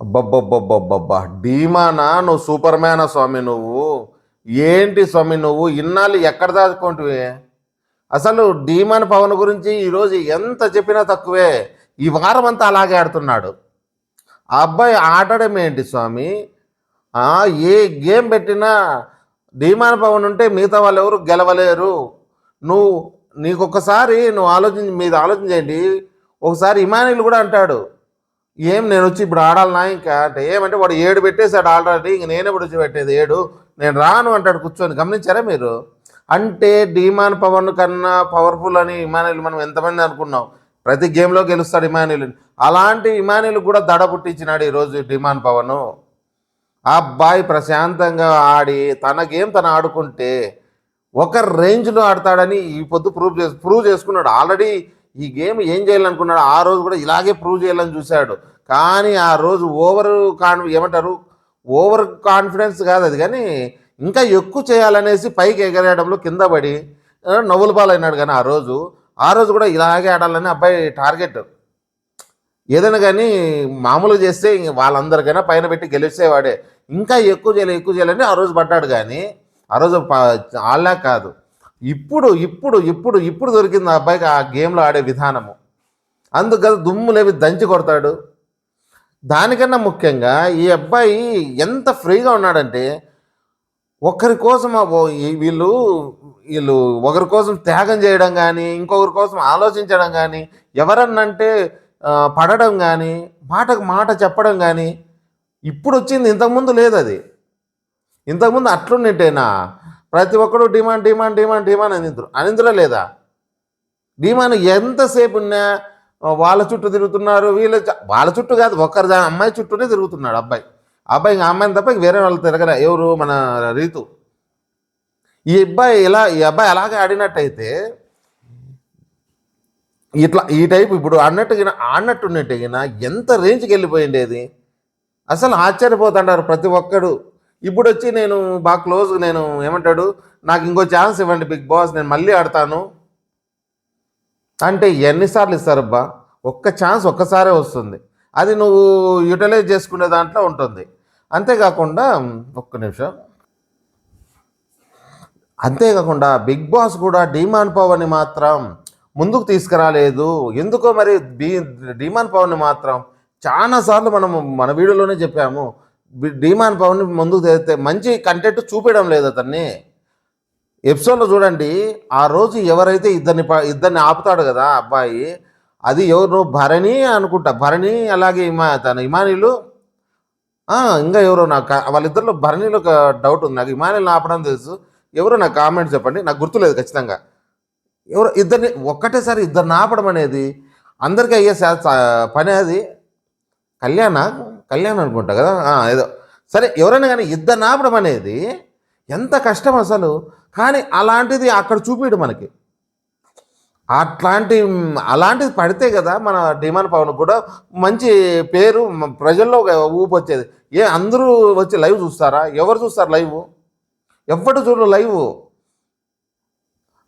అబ్బబ్బబ్బబ్బబ్బబ్బా! ధీమానా? నువ్వు సూపర్ మ్యానా స్వామి నువ్వు? ఏంటి స్వామి నువ్వు? ఇన్నాళ్ళు ఎక్కడ దాచుకుంటివి? అసలు 'ధీమాన్' పవన్ గురించి ఈరోజు ఎంత చెప్పినా తక్కువే. ఈ వారమంతా అలాగే ఆడుతున్నాడు. ఆ అబ్బాయి ఆడడం ఏంటి స్వామి? ఆ! ఏ గేమ్ పెట్టినా 'ధీమాన్' పవన్ ఉంటే మిగతా వాళ్ళెవరు గెలవలేరు. నువ్వు నీకొక్కసారి నువ్వు మీరు ఆలోచన చేయండి. ఒకసారి ఇమానుయేల్ కూడా అంటాడు. నేనొచ్చి ఇప్పుడు ఆడాలనా ఇంకా అంటే, ఏమంటే వాడు 7 పెట్టేశాడు ఆల్రెడీ. ఇంక నేనెప్పుడు వచ్చి పెట్టేది 7, నేను రాను అంటాడు కూర్చొని. గమనించారా మీరు? అంటే 'ధీమాన్' పవన్ కన్నా పవర్ఫుల్ అని ఇమానుయేల్ మనం ఎంతమంది అనుకున్నాం. ప్రతి గేమ్‌లో గెలుస్తాడు ఇమానుయేల్. అలాంటి ఇమానుయేల్ కూడా దడ పుట్టించినాడు ఈరోజు 'ధీమాన్' పవను. ఆ అబ్బాయి ప్రశాంతంగా ఆడి తన గేమ్ తను ఆడుకుంటే ఒక రేంజ్‌లో ఆడతాడని ఈ పొద్దు ప్రూవ్ చేసుకున్నాడు. ఆల్రెడీ ఈ గేమ్ ఏం చేయాలనుకున్నాడు, ఆ రోజు కూడా ఇలాగే ప్రూవ్ చేయాలని చూశాడు. కానీ ఆ రోజు ఓవర్ కాన్ఫిడెన్స్ కాదు అది, కానీ ఇంకా ఎక్కువ చేయాలనేసి పైకి ఎగరేయడంలో కింద పడి నవ్వుల పాలైనాడు. కానీ ఆ రోజు కూడా ఇలాగే ఆడాలని అబ్బాయి టార్గెట్. ఏదైనా కానీ మామూలుగా చేస్తే వాళ్ళందరికైనా పైన పెట్టి గెలిచేవాడే. ఇంకా ఎక్కువ చేయాలని ఆ రోజు పడ్డాడు. కానీ ఆ రోజు ఆడలేక కాదు. ఇప్పుడు దొరికింది ఆ అబ్బాయికి ఆ గేమ్లో ఆడే విధానము. అందుకని దుమ్ము లేవి దంచి కొడతాడు. దానికన్నా ముఖ్యంగా ఈ అబ్బాయి ఎంత ఫ్రీగా ఉన్నాడంటే, ఒకరి కోసం వీళ్ళు వీళ్ళు ఒకరి కోసం త్యాగం చేయడం కానీ, ఇంకొకరి కోసం ఆలోచించడం కానీ, ఎవరన్నంటే పడడం కానీ, మాటకు మాట చెప్పడం కానీ ఇప్పుడు వచ్చింది. ఇంతకుముందు లేదు అది. ఇంతకుముందు అట్లుండింటేనా ప్రతి ఒక్కడు డిమాండ్ అనిందులో లేదా? డిమాండ్ ఎంతసేపు ఉన్నా వాళ్ళ చుట్టూ తిరుగుతున్నారు. వాళ్ళ చుట్టూ కాదు, అమ్మాయి చుట్టూనే తిరుగుతున్నాడు అబ్బాయి ఇంకా అమ్మాయిని తప్ప వేరే వాళ్ళు తిరగరా. ఎవరు? మన రీతు. ఈ అబ్బాయి అలాగే ఆడినట్టయితే ఈ టైపు ఇప్పుడు ఆడినట్టున్నట్టుగా ఎంత రేంజ్కి వెళ్ళిపోయిండేది. అసలు ఆశ్చర్యపోతుంటారు ప్రతి ఒక్కడు. ఇప్పుడు వచ్చి నేను బాగా క్లోజ్, నేను ఏమంటాడు, నాకు ఇంకో ఛాన్స్ ఇవ్వండి బిగ్ బాస్, నేను మళ్ళీ ఆడతాను అంటే ఎన్నిసార్లు ఇస్తారబ్బా? ఒక్క ఛాన్స్ ఒక్కసారే వస్తుంది. అది నువ్వు యూటిలైజ్ చేసుకునే దాంట్లో ఉంటుంది. అంతేకాకుండా ఒక్క నిమిషం. అంతేకాకుండా బిగ్ బాస్ కూడా ధీమాన్ పవన్ని మాత్రం ముందుకు తీసుకురాలేదు. ఎందుకో మరి ధీమాన్ పవన్ని మాత్రం చాలాసార్లు మనము మన వీడియోలోనే చెప్పాము, ధీమాన్ పవన్ని ముందుకు తెస్తే మంచి కంటెంట్ చూపించడం లేదు అతన్ని. ఎపిసోడ్లో చూడండి, ఆ రోజు ఎవరైతే ఇద్దరిని ఆపుతాడు కదా అబ్బాయి, అది ఎవరు? భరణి అనుకుంటా. భరణి అలాగే తన ఇమానుయేల్, ఇంకా ఎవరో నాకు వాళ్ళిద్దరిలో భరణిలో ఒక డౌట్ ఉంది. నాకు ఇమానుయేల్ ఆపడం తెలుసు, ఎవరో నాకు కామెంట్ చెప్పండి, నాకు గుర్తులేదు ఖచ్చితంగా. ఎవరో ఇద్దరిని ఒక్కటేసారి ఇద్దరిని ఆపడం అనేది అందరికీ అయ్యే పని. అది కళ్యాణ్ అనుకుంటా కదా, ఏదో సరే. ఎవరైనా కానీ ఇద్దరిని ఆపడం అనేది ఎంత కష్టం అసలు. కానీ అలాంటిది అక్కడ చూపించడు మనకి. అలాంటిది పడితే కదా మన ధీమాన్ పవన్ కూడా మంచి పేరు, ప్రజల్లో ఊపు వచ్చేది. అందరూ వచ్చి లైవ్ చూస్తారా? ఎవరు చూస్తారు లైవ్? ఎవరు చూడరు లైవ్.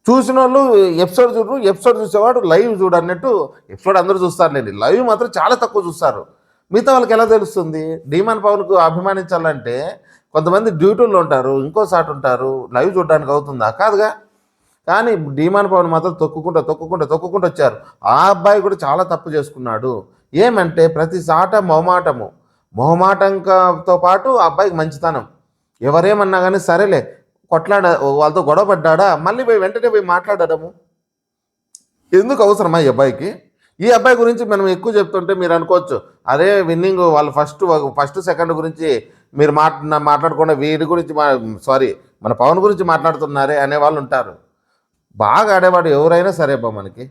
చూసిన వాళ్ళు ఎపిసోడ్ చూడరు, ఎపిసోడ్ చూసేవాడు లైవ్ చూడన్నట్టు. ఎపిసోడ్ అందరూ చూస్తారులేండి, లైవ్ మాత్రం చాలా తక్కువ చూస్తారు. మిగతా వాళ్ళకి ఎలా తెలుస్తుంది? ధీమాన్ పవన్కు అభిమానించాలంటే కొంతమంది డ్యూటీల్లో ఉంటారు, ఇంకోసారి ఉంటారు, లైవ్ చూడడానికి అవుతుందా? కాదుగా. కానీ ధీమాన్ పవన్ మాత్రం తొక్కుకుంటూ వచ్చారు. ఆ అబ్బాయి కూడా చాలా తప్పు చేసుకున్నాడు. ఏమంటే ప్రతి సాట మొహమాటంతో పాటు ఆ అబ్బాయికి మంచితనం. ఎవరేమన్నా కానీ సరేలే, వాళ్ళతో గొడవ పడ్డా మళ్ళీ వెంటనే పోయి మాట్లాడడము ఎందుకు అవసరమా ఈ అబ్బాయికి? ఈ అబ్బాయి గురించి మనం ఎక్కువ చెప్తుంటే మీరు అనుకోవచ్చు, అరే విన్నింగ్ వాళ్ళు ఫస్ట్ సెకండ్ గురించి మీరు మాట్లాడకుండా వీడి గురించి మన పవన్ గురించి మాట్లాడుతున్నారే అనేవాళ్ళు ఉంటారు. బాగా ఆడేవాడు ఎవరైనా సరే మనకి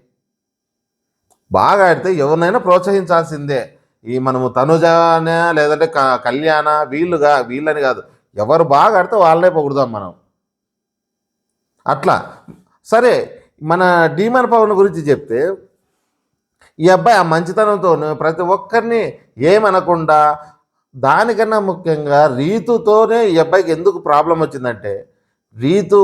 బాగా ఆడితే ఎవరినైనా ప్రోత్సహించాల్సిందే. మనము తనుజానే లేదంటే కళ్యాణ వీళ్ళని కాదు, ఎవరు బాగా ఆడితే వాళ్ళనే పొగుడుదాం మనం. అట్లా సరే. మన ధీమాన్ పవన్ గురించి చెప్తే, ఈ అబ్బాయి ఆ మంచితనంతో ప్రతి ఒక్కరిని ఏమనకుండా, దానికన్నా ముఖ్యంగా రీతుతోనే ఈ అబ్బాయికి ఎందుకు ప్రాబ్లం వచ్చిందంటే, రీతు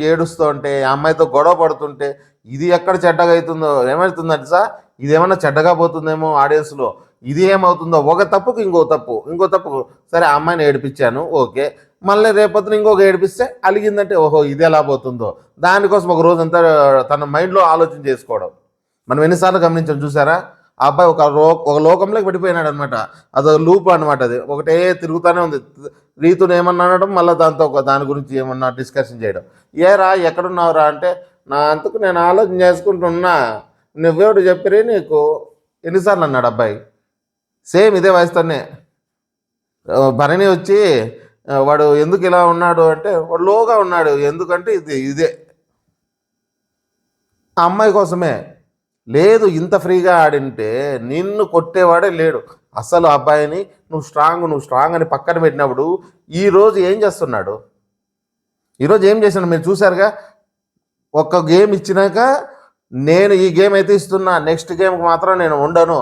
ఏడుస్తూ ఉంటే, ఆ అమ్మాయితో గొడవ పడుతుంటే, ఇది ఎక్కడ చెడ్డగా అవుతుందో ఏమవుతుందంటే సార్, ఇదేమన్నా చెడ్డగా పోతుందేమో ఆడియన్స్లో, ఇది ఏమవుతుందో, ఒక తప్పుకు ఇంకో తప్పుకు సరే ఆ అమ్మాయిని ఏడిపించాను ఓకే, మళ్ళీ రేపొద్దున ఇంకొక ఏడిపిస్తే అలిగిందంటే ఓహో ఇది ఎలా పోతుందో, దానికోసం ఒక రోజంతా తన మైండ్లో ఆలోచన చేసుకోవడం. మనం ఎన్నిసార్లు గమనించాం చూసారా? ఆ అబ్బాయి ఒక లోకంలోకి పడిపోయినాడు అనమాట. అదొక లూప్ అనమాట. అది ఒకటే తిరుగుతూనే ఉంది. రీతుని ఏమన్నా అనడం, మళ్ళీ దాంతో దాని గురించి ఏమన్నా డిస్కషన్ చేయడం. ఏరా ఎక్కడున్నావురా అంటే, నా అంతకు నేను ఆలోచన చేసుకుంటున్నా, నువ్వేడు చెప్పిరే నీకు, ఎన్నిసార్లు అన్నాడు అబ్బాయి. సేమ్ ఇదే వయసుతోనే భరణి వచ్చి వాడు ఎందుకు ఇలా ఉన్నాడు అంటే, వాడు లోగా ఉన్నాడు ఎందుకంటే ఇదే ఆ అమ్మాయి కోసమే. లేదు ఇంత ఫ్రీగా ఆడింటే నిన్ను కొట్టేవాడే లేడు. అసలు అబ్బాయిని నువ్వు స్ట్రాంగ్ అని పక్కన పెట్టినప్పుడు ఈరోజు ఏం చేస్తున్నాడు? ఈరోజు ఏం చేశాను మీరు చూసారుగా. ఒక్క గేమ్ ఇచ్చినాక నేను ఈ గేమ్ అయితే ఇస్తున్నా, నెక్స్ట్ గేమ్కి మాత్రం నేను ఉండను,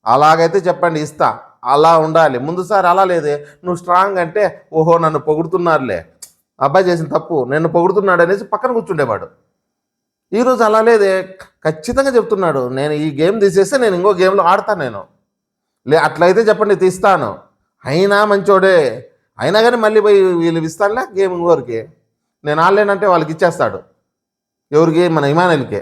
అలాగైతే చెప్పండి ఇస్తా, అలా ఉండాలి. ముందుసారి అలా లేదే, నువ్వు స్ట్రాంగ్ అంటే ఓహో నన్ను పొగుడుతున్నారులే, అబ్బాయి చేసిన తప్పు నన్ను పొగుడుతున్నాడు అనేసి పక్కన కూర్చుండేవాడు. ఈరోజు అలా లేదే, ఖచ్చితంగా చెప్తున్నాడు, నేను ఈ గేమ్ తీసేస్తే నేను ఇంకో గేమ్లో ఆడతాను, నేను అట్లయితే చెప్పండి తీస్తాను. అయినా మంచోడే, అయినా కానీ మళ్ళీ పోయి వీళ్ళు ఇస్తానులే గేమ్ ఇంకోరికి, నేను ఆడలేనంటే వాళ్ళకి ఇచ్చేస్తాడు. ఎవరికి? మన ఇమానుయల్కే.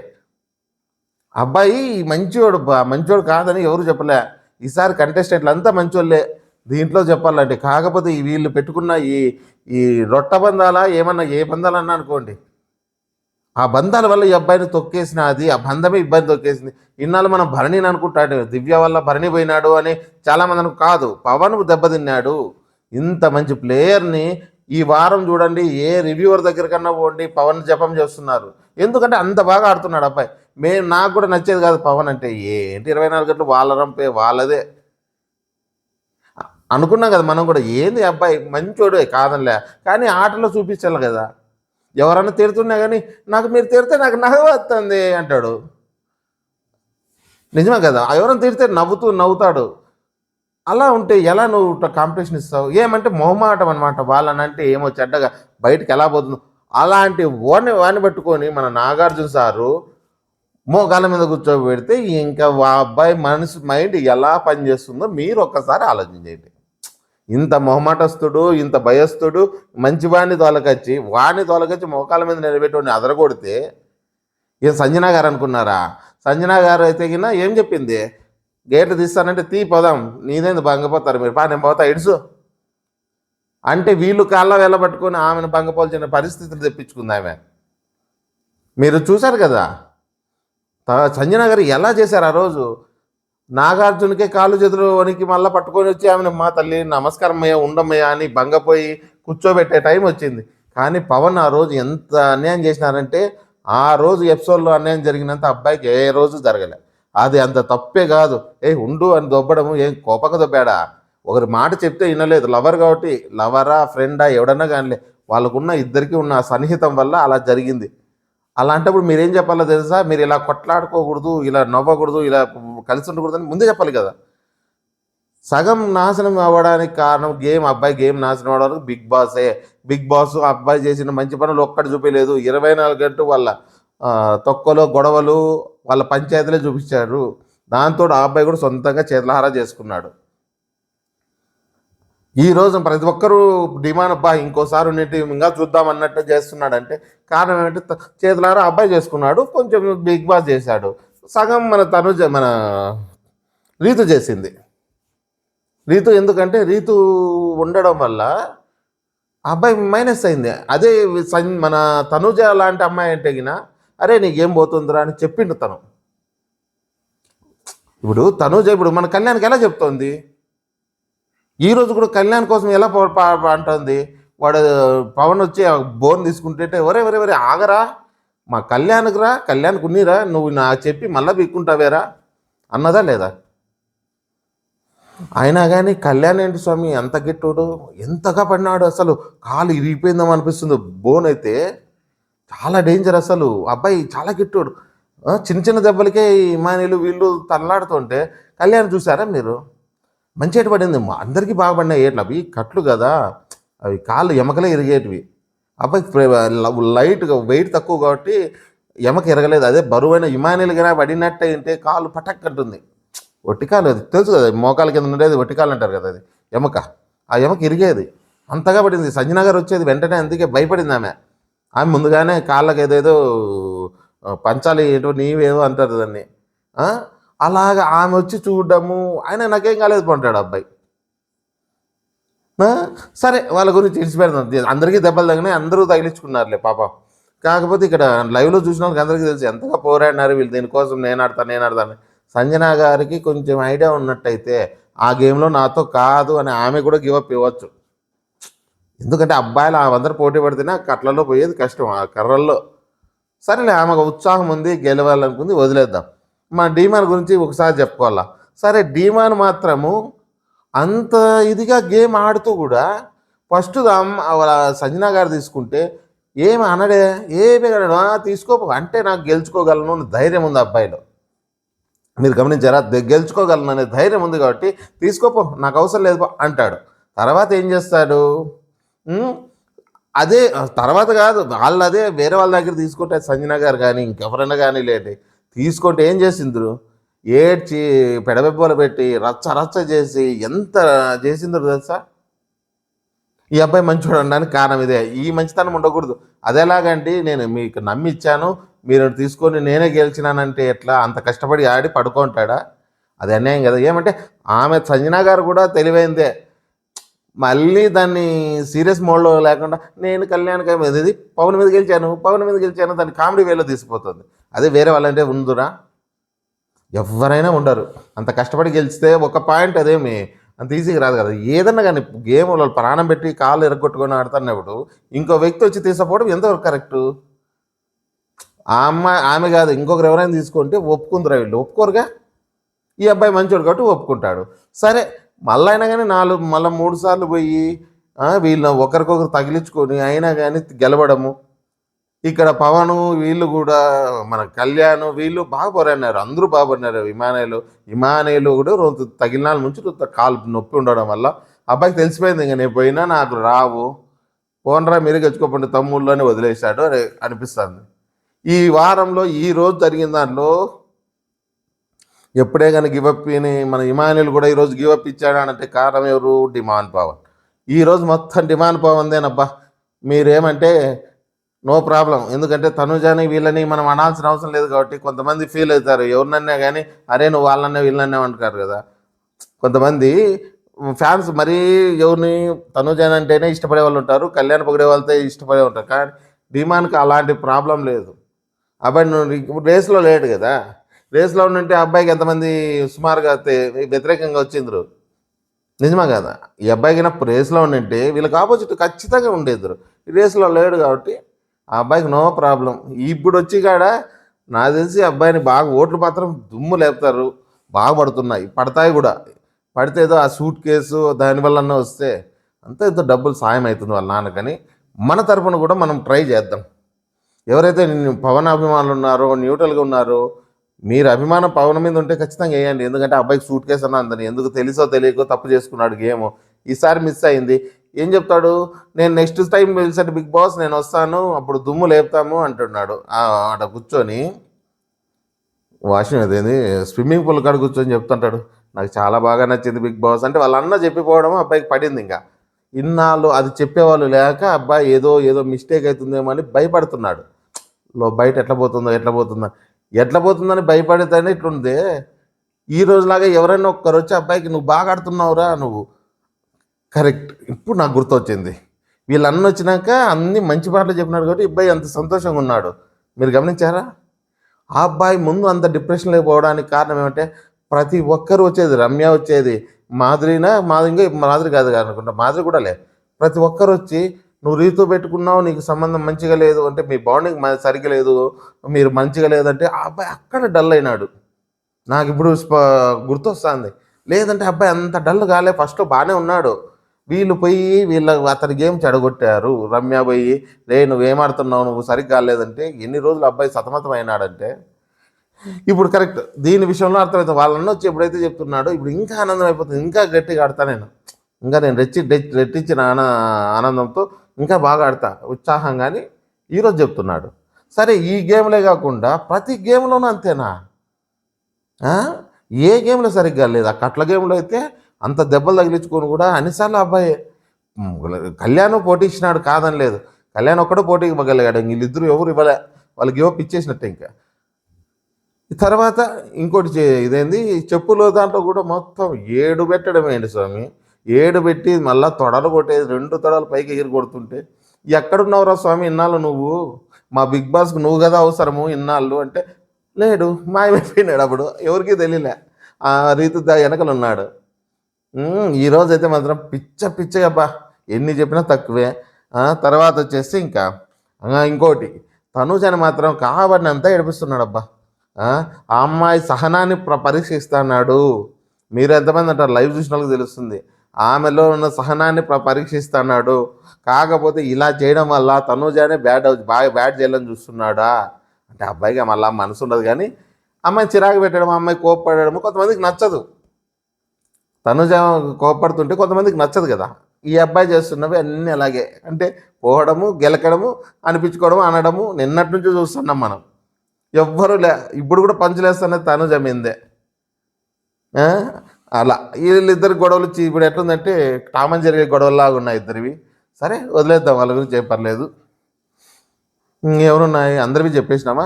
అబ్బాయి మంచోడు కాదని ఎవరు చెప్పలే. ఈసారి కంటెస్టెంట్లు అంతా మంచోళ్ళే దీంట్లో చెప్పాలంటే. కాకపోతే వీళ్ళు పెట్టుకున్న ఈ ఈ రొట్ట బంధాలా ఏమన్నా ఏ బంధాలన్నా అనుకోండి, ఆ బంధాల వల్ల ఈ అబ్బాయిని తొక్కేసిన, అది ఆ బంధమే ఇబ్బంది తొక్కేసింది. ఇన్నాళ్ళు మనం భరణిని అనుకుంటాడు, దివ్య వల్ల భరణి పోయినాడు అని చాలామంది కాదు, పవన్ దెబ్బతిన్నాడు. ఇంత మంచి ప్లేయర్ని ఈ వారం చూడండి, ఏ రివ్యూవర్ దగ్గర కన్నా పోండి పవన్ జపం చేస్తున్నారు. ఎందుకంటే అంత బాగా ఆడుతున్నాడు అబ్బాయి. నాకు కూడా నచ్చేది కాదు పవన్ అంటే, ఏంటి 24 గంటలు వాళ్ళ రంపే వాళ్ళదే అనుకున్నాం కదా మనం కూడా. ఏంది అబ్బాయి మంచోడే కాదనిలే, కానీ ఆటలో చూపించాలి కదా. ఎవరన్నా తిడుతున్నా కానీ నాకు మీరు తిడితే నాకు నవ్వు వస్తుంది అంటాడు. నిజమే కదా, ఎవరైనా తిడితే నవ్వుతాడు. అలా ఉంటే ఎలా నువ్వు కాంపిటీషన్ ఇస్తావు? ఏమంటే మొహమాటం అనమాట. వాళ్ళనంటే ఏమో చెడ్డగా బయటకు ఎలా పోతుందో అలాంటి వాడిని పట్టుకొని మన నాగార్జున సారు మోకాళ్ళ మీద కూర్చోబెడితే ఇంకా ఆ అబ్బాయి మైండ్ ఎలా పనిచేస్తుందో మీరు ఒక్కసారి ఆలోచించండి. ఇంత మొహమాటస్తుడు, ఇంత భయస్తుడు, మంచి వాడిని తోలకచ్చి మోకాళ్ళ మీద నిలబెట్టుని అదరగొడితే ఏం సంజన గారు అనుకున్నారా? సంజన గారు అయితే కింద ఏం చెప్పింది, గేట్లు తీస్తానంటే తీ పోదాం, నీదేంది భంగపోతారు మీరు, నేను పోతా ఇడుసు అంటే వీళ్ళు కాళ్ళ వెళ్ళబట్టుకొని ఆమెను భంగపోల్చిన పరిస్థితులు తెప్పించుకుంది ఆమె. మీరు చూశారు కదా సంజన గారు ఎలా చేశారు ఆ రోజు. నాగార్జునకే కాళ్ళు చేతులు వనికి మళ్ళీ పట్టుకొని వచ్చి ఆమెను మా తల్లి నమస్కారమయ్యా ఉండమ్మయ్యా అని భంగపోయి కూర్చోబెట్టే టైం వచ్చింది. కానీ పవన్ ఆ రోజు ఎంత అన్యాయం చేసినారంటే, ఆ రోజు ఎపిసోడ్లో అన్యాయం జరిగినంత అబ్బాయికి ఏ రోజు జరగలే. అది అంత తప్పే కాదు. ఉండు అని దొబ్బడము ఏం కోపంగా దొబ్బాడా? ఒకరి మాట చెప్తే వినలేదు. లవర్ కాబట్టి, లవరా ఫ్రెండా ఎవడన్నా కానీ వాళ్ళకున్న ఇద్దరికి ఉన్న సన్నిహితం వల్ల అలా జరిగింది. అలాంటప్పుడు మీరేం చెప్పాలో తెలుసా? మీరు ఇలా కొట్లాడుకోకూడదు, ఇలా నవ్వకూడదు, ఇలా కలిసి ఉండకూడదు అని ముందే చెప్పాలి కదా. సగం నాశనం అవ్వడానికి కారణం అబ్బాయి గేమ్ నాశనం అవ్వడానికి బిగ్ బాస్ అబ్బాయి చేసిన మంచి పనులు ఒక్కటి చూపించలేదు. 24 గంటలు వాళ్ళ తొక్కలు గొడవలు వాళ్ళ పంచాయతీలే చూపించారు. దాంతో ఆ అబ్బాయి కూడా సొంతంగా చేతులహారా చేసుకున్నాడు. ఈ రోజు ప్రతి ఒక్కరూ డిమాండ్ అబ్బాయి ఇంకోసారి ఉన్నట్టు ఇంకా చూద్దాం అన్నట్టు చేస్తున్నాడంటే కారణం ఏంటంటే చేతులారా అబ్బాయి చేసుకున్నాడు, కొంచెం బిగ్ బాస్ చేశాడు. సగం మన రీతు చేసింది. రీతు ఎందుకంటే రీతు ఉండడం వల్ల అబ్బాయి మైనస్ అయింది. అదే మన తనుజ లాంటి అమ్మాయి అంటే గిన అరే నీకేం పోతుందిరా అని చెప్పిండు తను. ఇప్పుడు తనుజ ఇప్పుడు మన కళ్యాణ్కి ఎలా చెప్తోంది? ఈరోజు కూడా కళ్యాణ్ కోసం ఎలా అంటుంది. వాడు పవన్ వచ్చి బోన్ తీసుకుంటుంటే వరే ఆగరా, మా కళ్యాణ్కి రా, కళ్యాణ్కి ఉన్నీరా, నువ్వు నా చెప్పి మళ్ళీ బిక్కుంటావేరా అన్నదా లేదా? అయినా కానీ కళ్యాణ్ ఏంటి స్వామి ఎంత గిట్టుడు, ఎంతగా పడినాడు, అసలు కాలు ఇరిగిపోయిందాం అనిపిస్తుంది. బోన్ అయితే చాలా డేంజర్, అసలు అబ్బాయి చాలా గిట్టుడు. చిన్న దెబ్బలకే ఇమానీలు వీళ్ళు తల్లాడుతుంటే కళ్యాణ్ చూసారా మీరు? మంచి ఏటు పడింది, అందరికీ బాగా పడినాయి ఏట్లు. అవి కట్లు కదా, అవి కాళ్ళు ఎమకలే ఇరిగేటివి. అబ్బాయి లైట్గా వెయిట్ తక్కువ కాబట్టి ఎమక ఎరగలేదు. అదే బరువైన ఇమానీలు కానీ పడినట్టు అంటే కాలు పటక్ అంటుంది. ఒట్టికాలు అది తెలుసు కదా, మోకాల కింద ఉండేది ఒట్టికాలు అంటారు కదా, అది ఎముక. ఆ ఎముక ఇరిగేది, అంతగా పడింది. సంజన గారు వచ్చేది వెంటనే, అందుకే భయపడింది ఆమె. ఆమె ముందుగానే కాళ్ళకి ఏదేదో పంచాలి ఏంటో నీవేదో అంటారు దాన్ని. ఆ? అలాగా ఆమె వచ్చి చూడడము, ఆయన నాకేం కాలేదు పంటాడు అబ్బాయి. ఆ? సరే, వాళ్ళ గురించి ఇడిచిపెడదాం. అందరికీ దెబ్బలు తగినాయి, అందరూ తగిలించుకున్నారులే పాపం. కాకపోతే ఇక్కడ లైవ్లో చూసిన వాళ్ళకి అందరికీ తెలుసు ఎంతగా పోరాడినారు వీళ్ళు దీనికోసం. నేను ఆడతాను. సంజన గారికి కొంచెం ఐడియా ఉన్నట్టయితే ఆ గేమ్లో నాతో కాదు అని ఆమె కూడా గివప్ ఇవ్వచ్చు. ఎందుకంటే అబ్బాయిలు అందరూ పోటీ పడితేనే ఆ కట్లలో పోయేది కష్టం, ఆ కర్రల్లో. సరేలే, ఆమెకు ఉత్సాహం ఉంది, గెలవాలనుకుంది, వదిలేద్దాం. మా డీమాన్ గురించి ఒకసారి చెప్పుకోవాలా. సరే, డీమాన్ మాత్రము అంత ఇదిగా గేమ్ ఆడుతూ కూడా ఫస్ట్ సంజన గారు తీసుకుంటే ఏమి అనడే, ఏమి అనడు. తీసుకోపో అంటే నాకు గెలుచుకోగలను అనే ధైర్యం ఉంది అబ్బాయిలో. మీరు గమనించారా? గెలుచుకోగలను అనే ధైర్యం ఉంది కాబట్టి తీసుకోపో, నాకు అవసరం లేదు అంటాడు. తర్వాత ఏం చేస్తాడు? అదే తర్వాత కాదు, వాళ్ళు అదే వేరే వాళ్ళ దగ్గర తీసుకుంటే సంజన గారు కానీ ఇంకెవరైనా కానీ లేండి, తీసుకుంటే ఏం చేసిండ్రు? ఏడ్చి పెడబెబ్బలు పెట్టి రచ్చ రచ్చ చేసి ఎంత చేసిండ్రు తెలుసా? ఈ అబ్బాయి మంచోడు అనడానికి కారణం ఇదే. ఈ మంచితనం ఉండకూడదు. అదేలాగంటే నేను మీకు నమ్మిచ్చాను, మీరు తీసుకొని నేనే గెలిచినానంటే ఎట్లా? అంత కష్టపడి ఆడి పడుకుంటాడా? అది అన్యాయం కదా. ఏమంటే ఆమె సంజన గారు కూడా తెలివైందే, మళ్ళీ దాన్ని సీరియస్ మోడ్లో లేకుండా నేను కళ్యాణ్కి ఇది పవన్ మీద గెలిచాను దాన్ని కామెడీ వేలో తీసిపోతుంది. అదే వేరే వాళ్ళంటే ఉందిరా, ఎవరైనా ఉండరు. అంత కష్టపడి గెలిస్తే ఒక పాయింట్ అదేమి అంత ఈజీగా రాదు కదా. ఏదన్నా కానీ గేమ్ వాళ్ళు ప్రాణం పెట్టి కాళ్ళు ఎరగొట్టుకొని ఆడుతున్నప్పుడు ఇంకో వ్యక్తి వచ్చి తీసుకుపోవడం ఎంతవరకు కరెక్టు? ఆమె కాదు, ఇంకొకరు ఎవరైనా తీసుకుంటే ఒప్పుకుందరా? వీళ్ళు ఒప్పుకోరుగా. ఈ అబ్బాయి మంచోడు కాబట్టి ఒప్పుకుంటాడు. సరే, మళ్ళీ అయినా కానీ మళ్ళీ 3 సార్లు పోయి వీళ్ళు ఒకరికొకరు తగిలించుకొని అయినా కానీ గెలవడము. ఇక్కడ పవను వీళ్ళు కూడా, మన కళ్యాణ్ వీళ్ళు బాగా పోరాడినారు, అందరూ బాగా పోరాడినారు. ఇమానేలు కూడా తగిలినాల నుంచి కాలు నొప్పి ఉండడం వల్ల అబ్బాయికి తెలిసిపోయింది, ఇంకా నేను పోయినా నాకు రావు, పోనరా మీరు గెలుచుకోకుండా తమ్ముళ్ళని వదిలేశాడు అని అనిపిస్తుంది. ఈ వారంలో ఈ రోజు జరిగిన దాంట్లో ఎప్పుడే కానీ గివప్ అని మన ఇమానుయల్ కూడా ఈరోజు గివప్ ఇచ్చాడు అంటే కారణం ఎవరు? డిమాండ్ పవన్. ఈరోజు మొత్తం డిమాండ్ పవన్దేనబ్బా. మీరేమంటే నో ప్రాబ్లం, ఎందుకంటే తనుజాని వీళ్ళని మనం అనాల్సిన అవసరం లేదు కాబట్టి కొంతమంది ఫీల్ అవుతారు. ఎవరినన్నా కానీ అరే నువ్వు వాళ్ళనే వీళ్ళనే అంటారు కదా. కొంతమంది ఫ్యాన్స్ మరీ ఎవరిని తనుజాని అంటేనే ఇష్టపడే వాళ్ళు ఉంటారు, కళ్యాణ్ పొగిడే వాళ్ళతో ఇష్టపడే ఉంటారు. కానీ డిమాండ్కి అలాంటి ప్రాబ్లం లేదు. అబ్బాయి నువ్వు రేస్లో లేడు కదా. రేస్లో ఉంటే అబ్బాయికి ఎంతమంది సుమారుగా వ్యతిరేకంగా వచ్చిండ్రు, నిజమా కదా? ఈ అబ్బాయికి రేస్లో ఉండింటే వీళ్ళకి ఆపోజిట్ ఖచ్చితంగా ఉండేద్దరు. ఈ రేస్లో లేడు కాబట్టి ఆ అబ్బాయికి నో ప్రాబ్లం. ఇప్పుడు వచ్చి కాడ నాకు తెలిసి అబ్బాయిని బాగా ఓట్లు మాత్రం దుమ్ము లేపుతారు, బాగా పడతాయి కూడా. పడితే ఏదో ఆ సూట్ కేసు దానివల్లనే వస్తే అంతా ఎంతో డబ్బులు సాయం అవుతుంది వాళ్ళ నాన్నకని మన తరఫున కూడా మనం ట్రై చేద్దాం. ఎవరైతే పవన్ అభిమానులు ఉన్నారో, న్యూట్రల్గా ఉన్నారో, మీరు అభిమానం పవన్ మీద ఉంటే ఖచ్చితంగా వేయండి. ఎందుకంటే అబ్బాయికి సూట్ కేసు అన్న అందని ఎందుకు తెలుసో తెలియకో తప్పు చేసుకున్నాడు గేమ్. ఈసారి మిస్ అయింది. ఏం చెప్తాడు? నేను నెక్స్ట్ టైం పిలిచాడు బిగ్ బాస్, నేను వస్తాను అప్పుడు దుమ్ము లేపుతాము అంటున్నాడు. అక్కడ కూర్చొని వాషింగ్ అదేంది స్విమ్మింగ్ పూల్ కాడ కూర్చొని చెప్తుంటాడు నాకు చాలా బాగా నచ్చింది బిగ్ బాస్ అంటే. వాళ్ళ అన్న చెప్పిపోవడం అబ్బాయికి పడింది. ఇంకా ఇన్నాళ్ళు అది చెప్పేవాళ్ళు లేక అబ్బాయి ఏదో మిస్టేక్ అవుతుందేమో అని భయపడుతున్నాడు. బయట ఎట్లా పోతుందని భయపడితేనే ఇట్లుంది. ఈ రోజులాగా ఎవరైనా ఒక్కరు వచ్చి అబ్బాయికి నువ్వు బాగా ఆడుతున్నావురా నువ్వు కరెక్ట్, ఇప్పుడు నాకు గుర్తొచ్చింది. వీళ్ళు అన్న వచ్చినాక అన్ని మంచి మాటలు చెప్పినాడు కాబట్టి అబ్బాయి అంత సంతోషంగా ఉన్నాడు. మీరు గమనించారా? ఆ అబ్బాయి ముందు అంత డిప్రెషన్లోకి పోవడానికి కారణం ఏమంటే ప్రతి ఒక్కరు వచ్చేది, రమ్య వచ్చేది, మాధురి కాదు అనుకుంటా, మాధురి కూడా లే, ప్రతి ఒక్కరు వచ్చి నువ్వు రీతు పెట్టుకున్నావు, నీకు సంబంధం మంచిగా లేదు అంటే, మీ బాండింగ్ సరిగ్గా లేదు, మీరు మంచిగా లేదంటే ఆ అబ్బాయి అక్కడ డల్ అయినాడు. నాకు ఇప్పుడు గుర్తొస్తుంది. లేదంటే అబ్బాయి అంత డల్ కాలే, ఫస్ట్ బాగానే ఉన్నాడు. వీళ్ళు పోయి అతని గేమ్ చెడగొట్టారు. రమ్య పోయి నువ్వేమాడుతున్నావు, నువ్వు సరిగ్గా కాలేదంటే ఎన్ని రోజులు అబ్బాయి సతమతం అయినాడంటే ఇప్పుడు కరెక్ట్ దీని విషయంలో అర్థమవుతుంది. వాళ్ళన్న వచ్చి ఎప్పుడైతే చెప్తున్నాడో ఇప్పుడు ఇంకా ఆనందం అయిపోతుంది. ఇంకా గట్టిగా ఆడతా నేను రెట్టించిన ఆనందంతో ఇంకా బాగా ఆడతా ఉత్సాహంగాని ఈరోజు చెప్తున్నాడు. సరే, ఈ గేమ్లే కాకుండా ప్రతి గేమ్లోనూ అంతేనా? ఏ గేమ్లో సరిగ్గా లేదు. ఆ కట్ల గేమ్లో అయితే అంత దెబ్బలు తగిలించుకొని కూడా అన్నిసార్లు ఆ అబ్బాయి హ్మ్, కళ్యాణ్ పోటీ ఇచ్చినాడు కాదని లేదు. కళ్యాణ్ ఒక్కడే పోటీ ఇవ్వగలిగాడు. వీళ్ళిద్దరూ ఎవరు ఇవ్వలే. వాళ్ళు గివ్ అప్ ఇచ్చేసినట్టే ఇంకా. తర్వాత ఇంకోటి ఇదేంది చెప్పుల దాంట్లో కూడా మొత్తం 7 పెట్టడమేంటి స్వామి. 7 పెట్టి మళ్ళా తొడలు కొట్టేది 2 తొడలు పైకి ఎగిరి కొడుతుంటే, ఎక్కడున్నావురా స్వామి ఇన్నాళ్ళు నువ్వు? మా బిగ్ బాస్‌కి నువ్వు గదా అవసరము ఇన్నాళ్ళు అంటే, లేడు మాయమైపోయినాడు అప్పుడు. ఎవరికీ తెలియలే. ఆ రీతు ఎనకలున్నాడు. ఈరోజైతే మాత్రం పిచ్చగా ఎన్ని చెప్పినా తక్కువే. తర్వాతొచ్చేసి ఇంకా ఇంకోటి తనూజని మాత్రం కావాడినంతా ఏడిపిస్తున్నాడబ్బా! ఆ! ఆ అమ్మాయి సహనాన్ని పరీక్షిస్తన్నాడు. మీరు ఎంతమంది అంటారు లైవ్ చూసినోళ్ళకి తెలుస్తుంది. ఆమెలో ఉన్న సహనాన్ని పరీక్షిస్తన్నాడు. కాకపోతే ఇలా చేయడం వల్ల తనూజనే బాగా బ్యాడ్ చేయాలని చూస్తున్నాడా? అంటే అబ్బాయికి మళ్ళా మనసుండదు గానీ, అమ్మాయిని చిరాకు పెట్టడం, ఆ అమ్మాయి కోప్పడము కొంతమందికి నచ్చదు. తనుజ కోప్పడుతుంటే కొంతమందికి నచ్చదు కదా. ఈ అబ్బాయి చేస్తున్నవి అన్నీ అలాగే. అంటే పోవడము, గెలకడము, అనిపించుకోవడం, అనడము నిన్నటి నుంచి చూస్తున్నాం మనం. ఎవ్వరు ఇప్పుడు కూడా పంచులేస్తున్నది తనుజ మీందే. ఆ? అలా వీళ్ళిద్దరు గొడవలు ఇప్పుడు ఎట్లుందంటే కామన్ జరిగే గొడవల్లాగా ఉన్నాయి ఇద్దరివి. సరే వదిలేద్దాం, వాళ్ళ గురించి ఏం పర్లేదు. ఎవరున్నాయి అందరివి చెప్పేసినామా.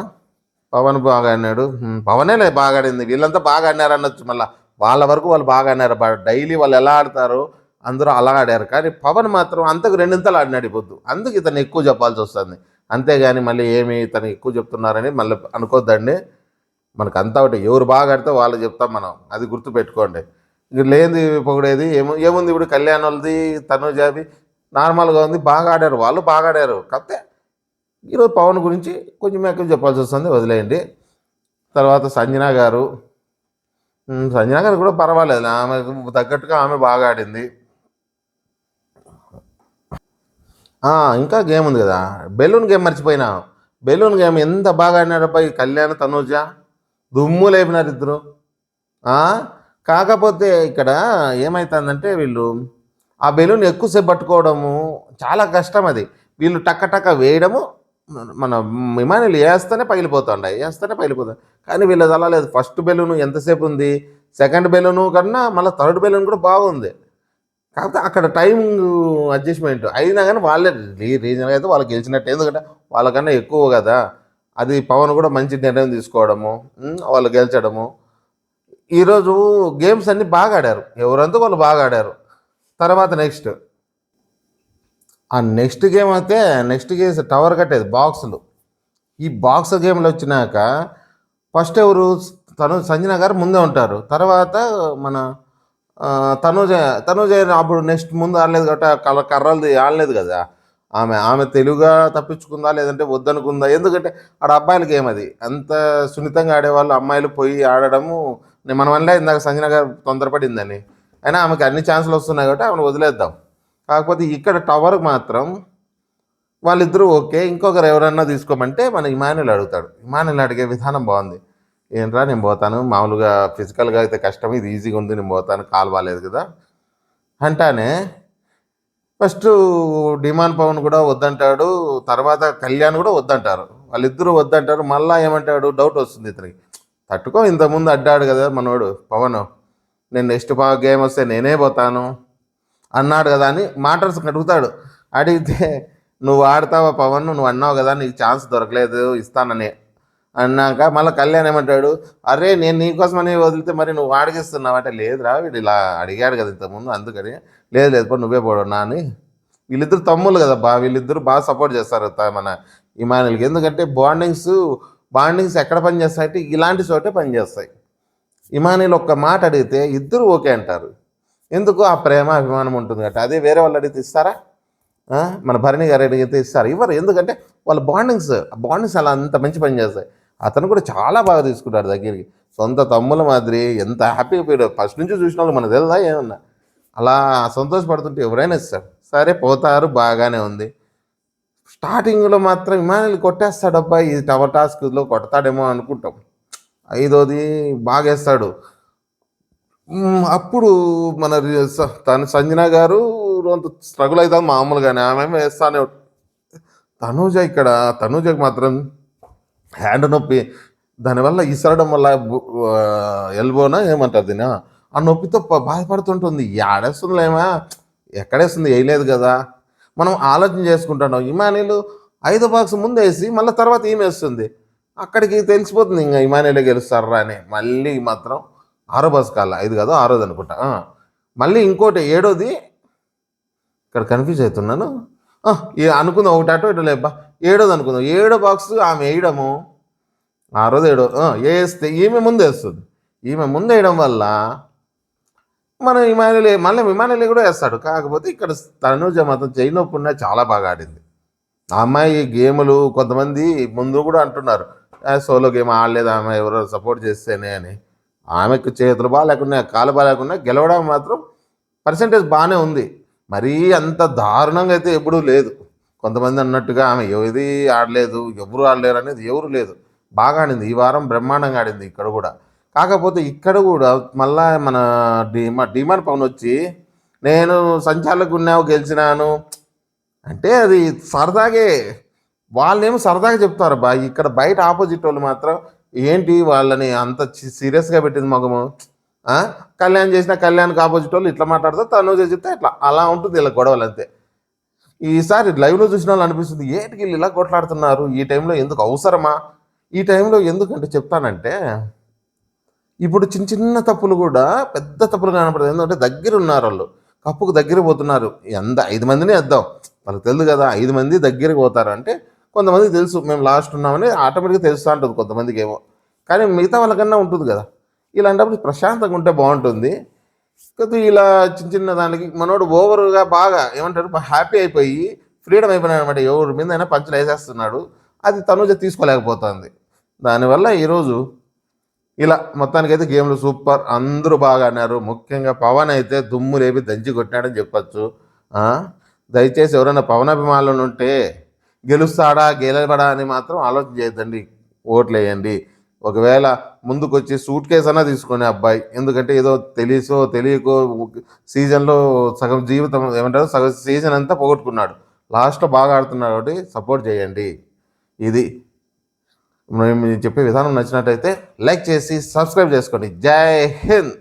పవన్ బాగా ఆడినాడు. పవనే బాగా ఆడింది. వీళ్ళంతా బాగా ఆడినారు అనొచ్చు మళ్ళీ. వాళ్ళ వరకు వాళ్ళు బాగా ఆడినారు. డైలీ వాళ్ళు ఎలా ఆడతారో అందరూ అలా ఆడారు. కానీ పవన్ మాత్రం అంతకు రెండింతలు ఆడినాడు పొద్దు. అందుకు ఇతను ఎక్కువ చెప్పాల్సి వస్తుంది. అంతేగాని మళ్ళీ ఏమి ఇతను ఎక్కువ చెప్తున్నారని మళ్ళీ అనుకోద్దండి. మనకు అంతా ఒకటి, ఎవరు బాగా ఆడితే వాళ్ళు చెప్తాం మనం. అది గుర్తుపెట్టుకోండి. ఇక లేనిది పొగిడేది ఏముంది. ఇప్పుడు కళ్యాణ్ వాళ్ళది తనుజాది నార్మల్గా ఉంది. బాగా ఆడారు, వాళ్ళు బాగా ఆడారు. కాకపోతే ఈరోజు పవన్ గురించి కొంచెం ఎక్కువ చెప్పాల్సి వస్తుంది, వదిలేయండి. తర్వాత సంజన గారు. సంజన గారు కూడా పర్వాలేదు, ఆమెకు తగ్గట్టుగా ఆమె బాగా ఆడింది. ఇంకా గేమ్ ఉంది కదా, బెలూన్ గేమ్ మర్చిపోయినా. బెలూన్ గేమ్ ఎంత బాగా ఆడినారు అబ్బాయి కళ్యాణ్ తనూజ. దుమ్ము లేపినారు ఇద్దరు. కాకపోతే ఇక్కడ ఏమవుతుందంటే వీళ్ళు ఆ బెలూన్ ఎక్కువసేపు పట్టుకోవడము చాలా కష్టం. అది వీళ్ళు టక్క టక్క వేయడము, మన విమానాలు వేస్తేనే పగిలిపోతాయి. కానీ వీళ్ళది అలా లేదు. ఫస్ట్ బెలూన్ ఎంతసేపు ఉంది, సెకండ్ బెలూను కన్నా మళ్ళీ థర్డ్ బెలూన్ కూడా బాగుంది. కాకపోతే అక్కడ టైమింగ్ అడ్జస్ట్మెంట్ అయినా కానీ వాళ్ళే రీజనల్ అయితే వాళ్ళు గెలిచినట్టు. ఎందుకంటే వాళ్ళకన్నా ఎక్కువ కదా. అది పవన్ కూడా మంచి నిర్ణయం తీసుకోవడము, వాళ్ళు గెలిచడము. ఈరోజు గేమ్స్ అన్నీ బాగా ఆడారు, ఎవరంతా వాళ్ళు బాగా ఆడారు. తర్వాత నెక్స్ట్ గేమ్ అయితే నెక్స్ట్ గేమ్స్ టవర్ కట్టేది బాక్సులు. ఈ బాక్స్ గేమ్లు వచ్చినాక ఫస్ట్ ఎవరు సంజన గారు ముందే ఉంటారు. తర్వాత మన తనుజ తనుజ అప్పుడు నెక్స్ట్ ముందు ఆడలేదు కాబట్టి కర్రలది ఆడలేదు కదా. ఆమె తెలుగుగా తప్పించుకుందా లేదంటే వద్దనుకుందా. ఎందుకంటే ఆడ అబ్బాయిల గేమ్ అది. అంత సున్నితంగా ఆడేవాళ్ళు అమ్మాయిలు పోయి ఆడడము మనం అనలే ఇందాక సంజన గారు తొందరపడిందని. అయినా ఆమెకి అన్ని ఛాన్సులు వస్తున్నాయి కాబట్టి ఆమెను వదిలేద్దాం. కాకపోతే ఇక్కడ టవర్ మాత్రం వాళ్ళిద్దరూ ఓకే. ఇంకొకరు ఎవరన్నా తీసుకోమంటే మన ఇమానుయల్ అడుగుతాడు. ఇమానుయల్ అడిగే విధానం బాగుంది. ఏంట్రా నేను పోతాను, మామూలుగా ఫిజికల్గా అయితే కష్టం, ఇది ఈజీగా ఉంది, నేను పోతాను, కాలు బాగాలేదు కదా అంటానే. ఫస్ట్ డిమాండ్ పవన్ కూడా వద్దంటాడు. తర్వాత కళ్యాణ్ కూడా వద్దంటారు. వాళ్ళిద్దరూ వద్దంటారు. మళ్ళీ ఏమంటాడు, డౌట్ వస్తుంది ఇతనికి. తట్టుకో, ఇంతకుముందు అడ్డాడు కదా మనోడు పవన్, నేను నెక్స్ట్ గేమ్ వస్తే నేనే పోతాను అన్నాడు కదా అని మాటర్స్ అడుగుతాడు. అడిగితే నువ్వు ఆడతావా పవన్, నువ్వు అన్నావు కదా నీకు ఛాన్స్ దొరకలేదు ఇస్తానని అన్నాక మళ్ళీ కళ్యాణ్ ఏమంటాడు, అరే నేను నీకోసమని వదిలితే మరి నువ్వు ఆడిగిస్తున్నావు అంటే, లేదురా వీడు ఇలా అడిగాడు కదా ఇంతకుముందు అందుకని. లేదు పో నువ్వే పోడు నా అని. వీళ్ళిద్దరు తమ్ముళ్ళు కదా వీళ్ళిద్దరు బాగా సపోర్ట్ చేస్తారు మన ఇమానుయల్కి. ఎందుకంటే బాండింగ్స్ ఎక్కడ పనిచేస్తాయంటే ఇలాంటి చోటే పనిచేస్తాయి. ఇమానుయల్ ఒక్క మాట అడిగితే ఇద్దరు ఓకే అంటారు. ఎందుకు, ఆ ప్రేమ అభిమానం ఉంటుంది కాబట్టి. అదే వేరే వాళ్ళు అడిగితే ఇస్తారా? మన భరణి గారు అడిగితే ఇస్తారు? ఇవ్వరు. ఎందుకంటే వాళ్ళ బాండింగ్స్ అలా అంత మంచి పని చేస్తాయి. అతను కూడా చాలా బాగా తీసుకుంటాడు దగ్గరికి. సొంత తమ్ముల మాదిరి ఎంత హ్యాపీగా పోయాడు. ఫస్ట్ నుంచి చూసిన వాళ్ళు మనకు తెలుదా ఏమన్నా. అలా సంతోషపడుతుంటే ఎవరైనా ఇస్తారు. సరే పోతారు, బాగానే ఉంది. స్టార్టింగ్లో మాత్రం ఇమానుయల్ కొట్టేస్తాడు అబ్బాయి. ఈ టవర్ టాస్క్లో కొడతాడేమో అనుకుంటాం. ఐదోది బాగేస్తాడు. అప్పుడు మన తను సంజన గారు అంత స్ట్రగుల్ అవుతుంది మామూలుగానే. ఆమె వేస్తానే. తనూజకి మాత్రం హ్యాండ్ నొప్పి. దానివల్ల ఇసరడం వల్ల ఎల్బోనా ఏమంటారు దీన్ని ఆ నొప్పితో బాధపడుతుంటుంది. ఆడేస్తుందిలేమా, ఎక్కడేస్తుంది, వేయలేదు కదా. మనం ఆలోచన చేసుకుంటున్నాం. ఇమానీలు 5 బాక్స్ ముందేసి మళ్ళీ తర్వాత ఈమెస్తుంది. అక్కడికి తెలిసిపోతుంది ఇంకా ఇమానీలే గెలుస్తారా అని. మళ్ళీ మాత్రం 6 బాక్స్ కాల, 5 కాదు 6ది అనుకుంటా. మళ్ళీ ఇంకోటి 7ది, ఇక్కడ కన్ఫ్యూజ్ అవుతున్నాను. అనుకుందాం ఒకటి అటు ఇటు లేబ్బా, 7ది అనుకుందాం. 7 బాక్స్ ఆమె వేయడము, 6ది 7 వేస్తే ఈమె ముందేస్తుంది. ఈమె ముందేయడం వల్ల మన విమానాలే కూడా వేస్తాడు. కాకపోతే ఇక్కడ తనూజ మాత్రం చేయి నొప్పి ఉన్న చాలా బాగా ఆడింది. ఆ అమ్మాయి గేములు కొంతమంది ముందు కూడా అంటున్నారు, సోలో గేమ్ ఆడలేదు ఆమె, ఎవరో సపోర్ట్ చేస్తేనే అని. ఆమెకు చేతులు బాగాలేకున్నా, కాలు బాగాలేకున్నా గెలవడం మాత్రం పర్సంటేజ్ బాగానే ఉంది. మరీ అంత దారుణంగా అయితే ఎప్పుడూ లేదు. కొంతమంది అన్నట్టుగా ఆమె ఏది ఆడలేదు, ఎవరు ఆడలేరు అనేది ఎవరు లేదు. బాగా ఆడింది. ఈ వారం బ్రహ్మాండంగా ఆడింది ఇక్కడ కూడా. కాకపోతే ఇక్కడ కూడా మళ్ళా మన డిమాండ్ పవన్ వచ్చి, నేను సంచాలకు ఉన్నావు గెలిచినాను అంటే అది సరదాగే. వాళ్ళేమో సరదాగా చెప్తారు బా. ఇక్కడ బయట ఆపోజిట్ వాళ్ళు మాత్రం ఏంటి వాళ్ళని అంత సీరియస్గా పెట్టింది మగము. కళ్యాణ్ చేసిన కళ్యాణ్కి ఆపోజిట్ వాళ్ళు ఇట్లా మాట్లాడతారు, తను చెప్తే ఇట్లా అలా ఉంటుంది ఇలా గొడవలు అంతే. ఈసారి లైవ్లో చూసిన వాళ్ళు అనిపిస్తుంది, ఏంటికి వీళ్ళు ఇలా కొట్లాడుతున్నారు ఈ టైంలో, ఎందుకు అవసరమా ఈ టైంలో ఎందుకంటే చెప్తానంటే, ఇప్పుడు చిన్న చిన్న తప్పులు కూడా పెద్ద తప్పులు కనపడదు. ఎందుకంటే దగ్గర ఉన్నారు వాళ్ళు, కప్పుకు దగ్గర పోతున్నారు. 5 మందిని వేద్దాం, వాళ్ళకి తెలుసు కదా 5 మంది దగ్గరికి పోతారు అంటే. కొంతమందికి తెలుసు మేము లాస్ట్ ఉన్నామని ఆటోమేటిక్గా తెలుస్తూ ఉంటుంది కొంతమందికి ఏమో, కానీ మిగతా వాళ్ళకన్నా ఉంటుంది కదా. ఇలాంటప్పుడు ప్రశాంతంగా ఉంటే బాగుంటుంది. కొద్దిగా ఇలా చిన్న చిన్న దానికి మనోడు ఓవర్గా బాగా ఏమంటారు హ్యాపీ అయిపోయి ఫ్రీడమ్ అయిపోయినాడు అనమాట. ఎవరి మీద అయినా పంచులు వేసేస్తున్నాడు. అది తనుజ తీసుకోలేకపోతుంది. దానివల్ల ఈరోజు ఇలా మొత్తానికైతే గేమ్లు సూపర్, అందరూ బాగా ఆడినారు. ముఖ్యంగా పవన్ అయితే దుమ్ము లేపి దంచి కొట్టినాడని చెప్పచ్చు. దయచేసి ఎవరైనా పవన్ అభిమానులు ఉంటే గెలుస్తాడా గెలవడా అని మాత్రం ఆలోచన చేయొద్దండి, ఓట్లు వేయండి. ఒకవేళ ముందుకొచ్చి సూట్ కేసు అన్నా తీసుకునే అబ్బాయి, ఎందుకంటే ఏదో తెలియకో సీజన్లో సగం జీవితం ఏమంటారు సగం సీజన్ అంతా పోగొట్టుకున్నాడు. లాస్ట్లో బాగా ఆడుతున్నాడు కాబట్టి సపోర్ట్ చేయండి. ఇది మేము చెప్పే విధానం నచ్చినట్టయితే లైక్ చేసి సబ్స్క్రైబ్ చేసుకోండి. జై హింద్.